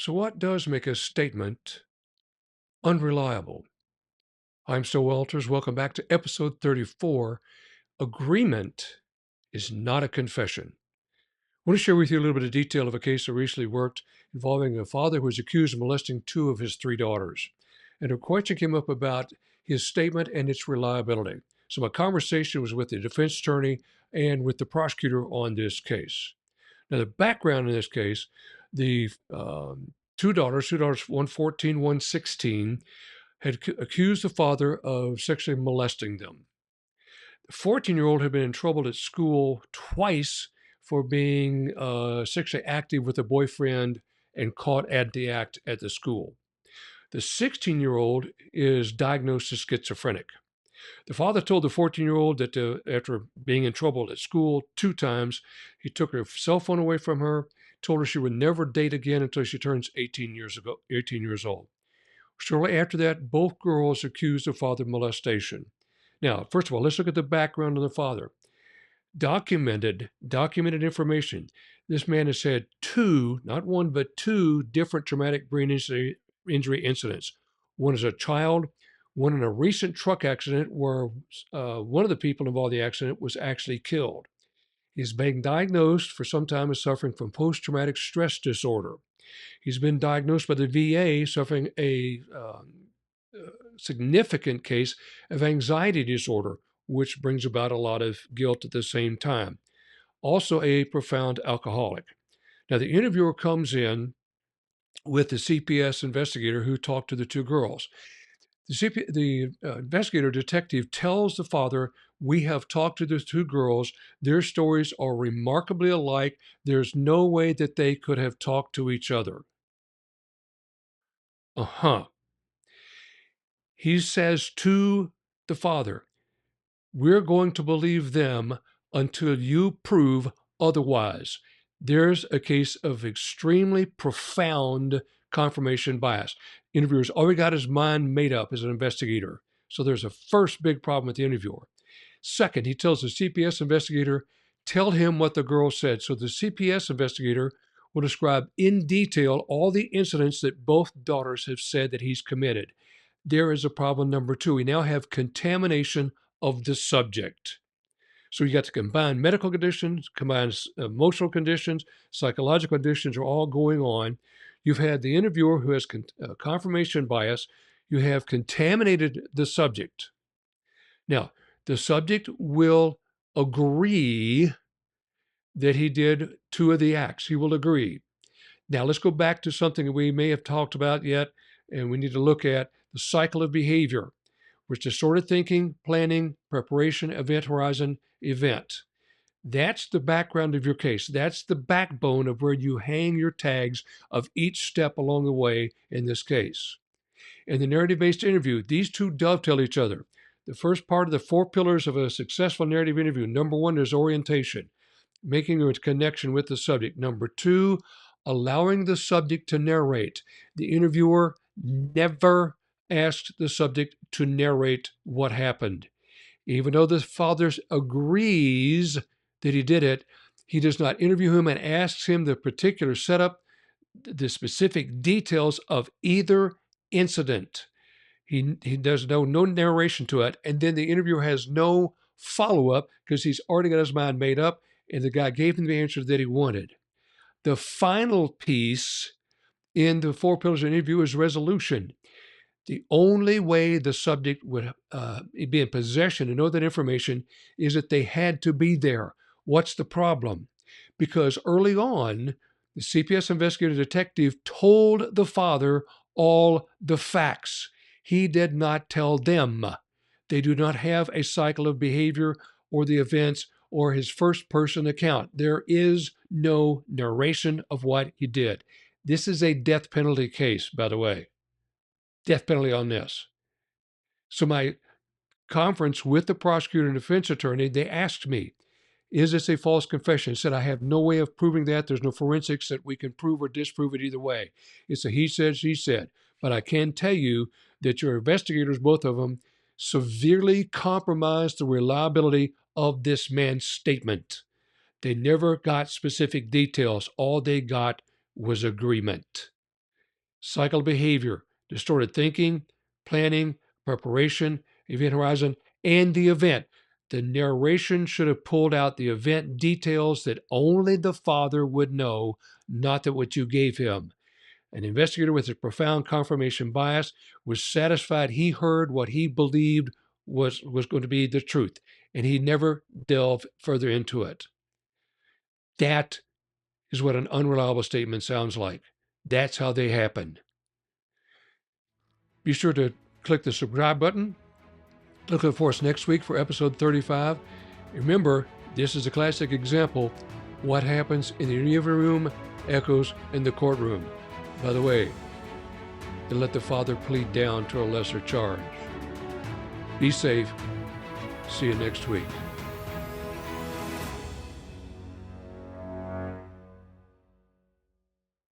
So, what does make a statement unreliable? I'm Still Walters. Welcome back to episode 34. Agreement is not a confession. I want to share with you a little bit of detail of a case I recently worked involving a father who was accused of molesting two of his three daughters. And a question came up about his statement and its reliability. So, my conversation was with the defense attorney and with the prosecutor on this case. Now, the background in this case, the two daughters, one 14, one 16, had accused the father of sexually molesting them. The 14-year-old had been in trouble at school twice for being sexually active with a boyfriend and caught at the act at the school. The 16-year-old is diagnosed as schizophrenic. The father told the 14-year-old that after being in trouble at school two times, he took her cell phone away from her, told her she would never date again until she turns 18 years old. Shortly after that, both girls accused the father of molestation. Now, first of all, let's look at the background of the father. Documented information. This man has had two, not one, but two different traumatic brain injury incidents. One as a child, one in a recent truck accident where one of the people involved in the accident was actually killed. He's been diagnosed for some time as suffering from post-traumatic stress disorder. He's been diagnosed by the VA suffering a significant case of anxiety disorder, which brings about a lot of guilt at the same time. Also, a profound alcoholic. Now, the interviewer comes in with the CPS investigator who talked to the two girls. The investigator detective tells the father, "We have talked to the two girls. Their stories are remarkably alike. There's no way that they could have talked to each other." Uh huh. He says to the father, "We're going to believe them until you prove otherwise." There's a case of extremely profound confirmation bias. Interviewer's already got his mind made up as an investigator. So there's a first big problem with the interviewer. Second, he tells the CPS investigator, "Tell him what the girl said." So the CPS investigator will describe in detail all the incidents that both daughters have said that he's committed. There is a problem number two. We now have contamination of the subject. So you got to combine medical conditions, combine emotional conditions, psychological conditions are all going on. You've had the interviewer who has confirmation bias. You have contaminated the subject. Now, the subject will agree that he did two of the acts. He will agree. Now, let's go back to something that we may have talked about yet, and we need to look at the cycle of behavior, which is sort of thinking, planning, preparation, event horizon, event. That's the background of your case. That's the backbone of where you hang your tags of each step along the way in this case. In the narrative-based interview, these two dovetail each other. The first part of the four pillars of a successful narrative interview, number one is orientation, making a connection with the subject. Number two, allowing the subject to narrate. The interviewer never asked the subject to narrate what happened. Even though the father agrees that he did it, he does not interview him and asks him the particular setup, the specific details of either incident. He does no narration to it. And then the interviewer has no follow up because he's already got his mind made up and the guy gave him the answer that he wanted. The final piece in the four pillars of the interview is resolution. The only way the subject would be in possession and know that information is that they had to be there. What's the problem? Because early on, the CPS investigative detective told the father all the facts. He did not tell them. They do not have a cycle of behavior or the events or his first person account. There is no narration of what he did. This is a death penalty case, by the way. Death penalty on this. So my conference with the prosecutor and defense attorney, they asked me, "Is this a false confession?" I said, "I have no way of proving that. There's no forensics that we can prove or disprove it either way. It's a he said, she said. But I can tell you that your investigators, both of them, severely compromised the reliability of this man's statement. They never got specific details. All they got was agreement." cycle of behavior, distorted thinking, planning, preparation, event horizon, and the event. The narration should have pulled out the event details that only the father would know, not that what you gave him. An investigator with a profound confirmation bias was satisfied he heard what he believed was going to be the truth, and he never delved further into it. That is what an unreliable statement sounds like. That's how they happen. Be sure to click the subscribe button. Look for us next week for episode 35. Remember, this is a classic example. What happens in the interview room echoes in the courtroom. By the way, and let the father plead down to a lesser charge. Be safe. See you next week.